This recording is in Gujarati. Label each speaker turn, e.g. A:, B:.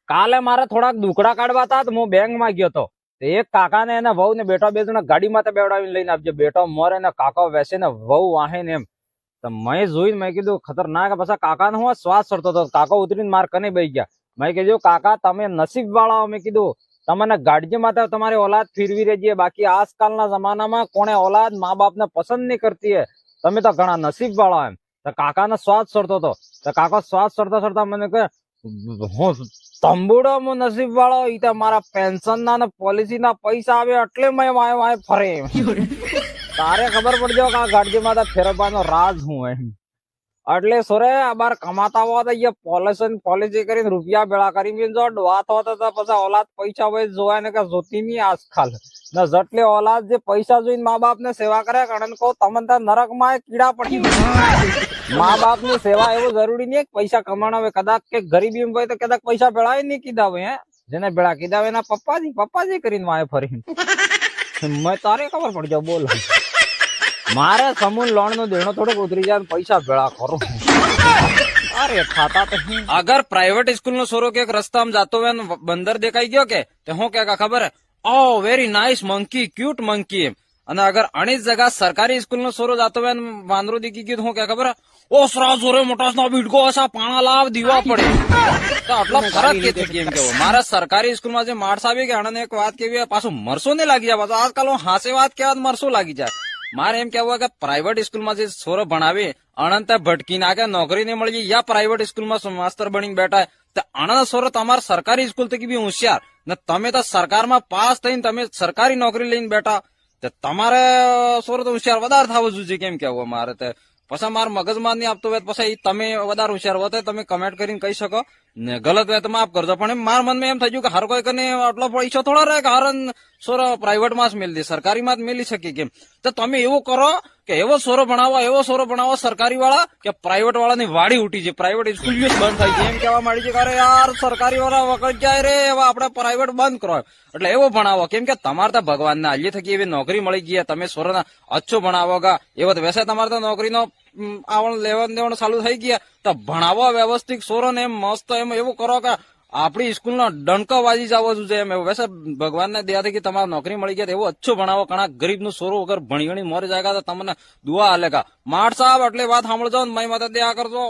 A: કાલે મારે થોડાક દુકડા કાઢવા હતા તો હું બેંક માં ગયો હતો. એક કાકા ને એના વહુ ને બેટા બે જણા ગાડીમાં બેવડાવીને લઈને આપજો. બેટો મોરે ને કાકો વેસે ને વહુ વાહે ને એમ. તો મેં જોઈને મેં કીધું ખતરનાક. પછી કાકા ને હું શ્વાસ ચડતો હતો. કાકો ઉતરીને માર કને બેસી ગયા. મેં કીધું કાકા તમે નસીબ વાળા. મેં કીધું તમને ગાડીમાં તમારી ઓલાદ ફેરવી રહેજે. બાકી આજકાલના જમાનામાં કોને ઓલાદ મા બાપ ને પસંદ નહીં કરતી હે. તમે તો ઘણા નસીબ વાળા એમ. તો કાકા ને શ્વાસ ચડતો હતો. તો કાકો શ્વાસ ચડતા ચડતા મને કહે હું તંબુડો હું નસીબ વાળો. ઈ તો મારા પેન્શન ના ને પોલિસી ના પૈસા આવે એટલે મેં વાય ફરે. તારે ખબર પડજો કે આ ગાડીમાં ફેરવવાનો રાજ હું એમ. એટલે સોરે આ બાર કમાતા હોવા પોલિસી કરીને રૂપિયા ભેળા કરી જો વાત હોત તો પછી ઓલાદ પૈસા હોય જોવાય ને કે જોતી નહીં આજકાલ ને. જટલે ઓલાદ જે પૈસા જોઈને મા બાપ ને સેવા કરે કારણ કહું તમને નરક માં કીડા પડી. મા બાપ ની સેવા એવું જરૂરી નહીં પૈસા કમાણા હોય. કદાચ કે ગરીબી હોય તો કદાચ પૈસા ભેળા નહીં કીધા હોય. જેને ભેળા કીધા હોય એના પપ્પાજી કરીને વાય ફરી. મેં તારે ખબર પડી જાવ બોલ. મારે સમૂહ લોન નો દેણો થોડોક ઉતરી જાય પૈસા ભેળા કરું. અરે ખાતા તો અગર પ્રાઇવેટ સ્કૂલ નો છોરો કે રસ્તામાં જાતો હોય બંદર દેખાઈ ગયો કે હું કે ખબર હે oh very nice monkey cute monkey એમ. અને અગર અણી જગા સરકારી સ્કૂલ નો છોરો જાતો હોય વાંદરો દેખી ગયો હું કે ખબર ઓ સરા જોરે મોટા ના બીટકો અસા પાણા લાવ દીવા પડે. તો આટલો ફરક કે કેમ કેવો. મારા સરકારી સ્કૂલમાં જે માણસ આવી કે આને એક વાત કેવી પાછું મરસો નહીં લાગી જાય. પાછું આજકાલ હાસે વાત કેવા મરસો લાગી જાય. મારે એમ કેવું કે પ્રાઇવેટ સ્કૂલમાં જે છોરો ભણાવે અનંત ભટકી નાખે નોકરી નહીં મળી જાય યા પ્રાઇવેટ સ્કૂલમાં માસ્તર બનીને બેઠા તો અનંત છોરો તમારે સરકારી સ્કૂલ થી બી હોશિયાર ને તમે તો સરકારમાં પાસ થઈને તમે સરકારી નોકરી લઈને બેઠા તો તમારે છોરો તો હોશિયાર વધારે થવું જોઈએ. કેમ કેવું મારે તો પછી મારા મગજમાં નહીં આપતો હોય પછી તમે વધારે હોશિયાર હોય તમે કમેન્ટ કરીને કહી શકો ને ગલત હોય તો માફ કરજો. પણ મારા મનમાં એમ થઈ ગયું કે હર કોઈ કને આટલો પૈસો થોડો રહે કે હર સોરો પ્રાઇવેટ માં જ મેળ દે સરકારીમાં જ મેલી શકે. કેમ તો તમે એવું કરો કે એવો સોરો ભણાવો સરકારી વાળા કે પ્રાઇવેટ વાળાની વાડી ઉઠી છે. પ્રાઇવેટ સ્કૂલ બંધ થઈ છે એમ કેવા માંડી છે કે અરે યાર સરકારી વાળા વખત જાય રે એવા આપણે પ્રાઇવેટ બંધ કરો. એટલે એવો ભણાવો કેમ કે તમારે તો ભગવાન ના હાલ્ય થકી એવી નોકરી મળી ગઈ. તમે સોરોના અચ્છો ભણાવો ગા એવો તો વૈસે તમારે તો નોકરીનો આવણ લેવન દેવણ ચાલુ થઈ ગયા. તો ભણાવો વ્યવસ્થિત સોરો ને એમ મસ્ત એમ એવું કરો કે આપણી સ્કૂલ નો ડંકો વાજી જવો જોઈએ. એમ વૈસે ભગવાન ને દયા થી તમારે નોકરી મળી ગયા એવું અચ્છો ભણાવો. ઘણા ગરીબ નું સોરો વગર ભણી મોરી જાય તો તમને દુઆ હાલેગા. માર સાહેબ એટલે વાત સાંભળજો ને મારી માતા દયા કરજો.